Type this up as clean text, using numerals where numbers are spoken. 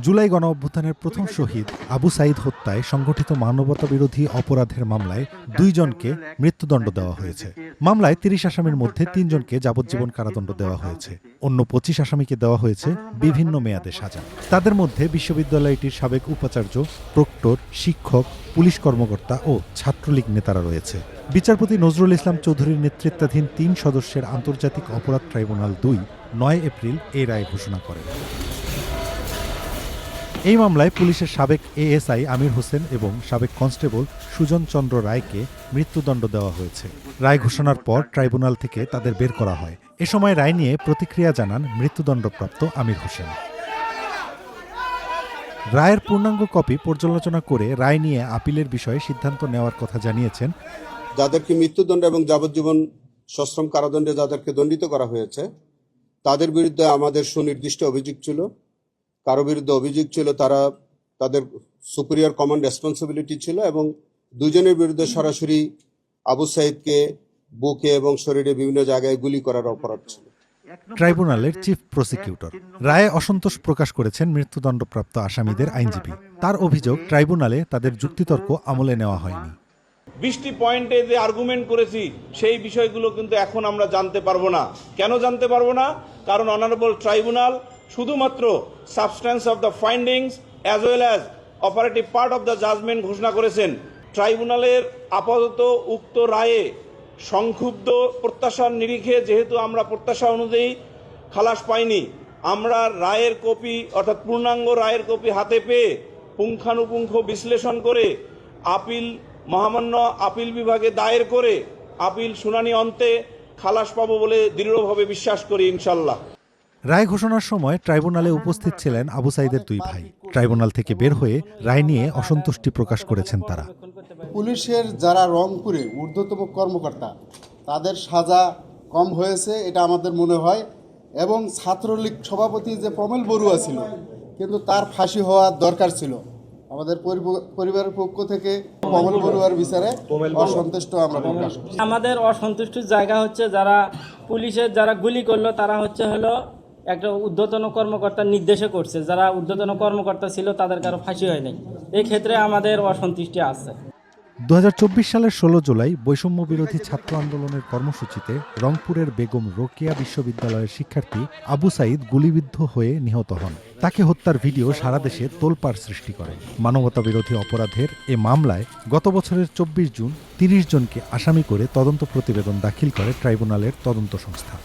জুলাই গণঅভ্যুত্থানের প্রথম শহীদ আবু সাঈদ হত্যায় সংগঠিত মানবতাবিরোধী অপরাধের মামলায় 2 জনকে মৃত্যুদণ্ড দেওয়া হয়েছে। মামলায় 30 আসামির মধ্যে 3 জনকে যাবজ্জীবন কারাদণ্ড দেওয়া হয়েছে। অন্য 25 আসামিকে দেওয়া হয়েছে বিভিন্ন মেয়াদে সাজা। তাদের মধ্যে বিশ্ববিদ্যালয়টির সাবেক উপাচার্য, প্রক্টর, শিক্ষক, পুলিশ কর্মকর্তা ও ছাত্রলীগ নেতারা রয়েছে। বিচারপতি নজরুল ইসলাম চৌধুরীর নেতৃত্বাধীন 3 সদস্যের আন্তর্জাতিক অপরাধ ট্রাইব্যুনাল 2 9 এপ্রিল এই রায় ঘোষণা করেন। এই মামলায় পুলিশের সাবেক এএসআই আমির হোসেন এবং সাবেক কনস্টেবল সুজন চন্দ্র রায়কে মৃত্যুদণ্ড দেওয়া হয়েছে। রায় ঘোষণার পর ট্রাইব্যুনাল থেকে তাদের বের করা হয়। এ সময় রায় নিয়ে প্রতিক্রিয়া জানান মৃত্যুদণ্ডপ্রাপ্ত আমির হোসেন। রায়ের পূর্ণাঙ্গ কপি পর্যালোচনা করে রায় নিয়ে আপিলের বিষয়ে সিদ্ধান্ত নেওয়ার কথা জানিয়েছেন। যাদেরকে মৃত্যুদণ্ড এবং যাবজ্জীবন সশ্রম কারাদণ্ডে যাদেরকে দণ্ডিত করা হয়েছে তাদের বিরুদ্ধে আমাদের সুনির্দিষ্ট অভিযোগ ছিল। কারো বিরুদ্ধে অভিযোগ ছিল তারা তাদের সুপিরিয়র কমান্ড রেসপন্সিবিলিটি ছিল এবং 2 জনের বিরুদ্ধে সরাসরি আবু সাঈদকে বুকে এবং শরীরে বিভিন্ন জায়গায় গুলি করার অপরাধ ছিল। ট্রাইব্যুনালের চিফ প্রসিকিউটর রায়ে অসন্তোষ প্রকাশ করেছেন মৃত্যুদণ্ডপ্রাপ্ত আসামিদের আইনজীবী। তার অভিযোগ ট্রাইব্যুনালে তাদের যুক্তিতর্ক আমলে নেওয়া হয়নি। 20টি পয়েন্টে যে আর্গুমেন্ট করেছি সেই বিষয়গুলো কিন্তু এখন আমরা জানতে পারবো না। কেন জানতে পারবো না? কারণ অনারেবল ট্রাইব্যুনাল শুধুমাত্র substance of the findings as well as operative part of the judgment ঘোষণা করেছেন। ট্রাইব্যুনালের আপাতত উক্ত রায়ে সংক্ষুব্ধ প্রত্যাশার নিরিখে যেহেতু আমরা প্রত্যাশা অনুযায়ী খালাস পাইনি, আমরা রায়ের কপি অর্থাৎ পূর্ণাঙ্গ রায়ের কপি হাতে পেয়ে পুঙ্খানুপুঙ্খ বিশ্লেষণ করে মহামান্য আপিল বিভাগে দায়ের করে আপিল শুনানি অন্তে খালাস পাবো বলে দৃঢ়ভাবে বিশ্বাস করি ইনশাল্লাহ। রায় ঘোষণার সময় ট্রাইব্যুনালে উপস্থিত ছিলেন আবু সাঈদের 2 ভাই। ট্রাইব্যুনাল থেকে বের হয়ে রায় নিয়ে অসন্তুষ্টি প্রকাশ করেছেন তারা। পুলিশের যারা রংপুরে ঊর্ধ্বতম কর্মকর্তা তাদের সাজা কম হয়েছে এটা আমাদের মনে হয়, এবং ছাত্রলীগ সভাপতি যে প্রমেল বড়ুয়া ছিল কিন্তু তার ফাঁসি হওয়ার দরকার ছিল। আমাদের পরিবারের পক্ষ থেকে প্রমেল বড়ুয়ার বিচারে অসন্তুষ্ট আমরা প্রকাশ করছি। আমাদের অসন্তুষ্টির জায়গা হচ্ছে যারা পুলিশের যারা গুলি করলো তারা হলো একটা ঊর্ধ্বতন কর্মকর্তার নির্দেশে করছে। যারা ঊর্ধ্বতন কর্মকর্তা ছিল তাদের কারো ফাঁসি হয় নাই। এই ক্ষেত্রে আমাদের অসন্তুষ্টি আছে। 2024 সালের 16 জুলাই বৈষম্য বিরোধী ছাত্র আন্দোলনের কর্মসূচিতে রংপুরের বেগম রোকেয়া বিশ্ববিদ্যালয়ের শিক্ষার্থী আবু সাঈদ গুলিবিদ্ধ হয়ে নিহত হন। তাকে হত্যার ভিডিও সারা দেশে তোলপাড় সৃষ্টি করে। মানবতাবিরোধী অপরাধের এ মামলায় গত বছরের 24 জুন 30 জনকে আসামি করে তদন্ত প্রতিবেদন দাখিল করে ট্রাইব্যুনালের তদন্ত সংস্থা।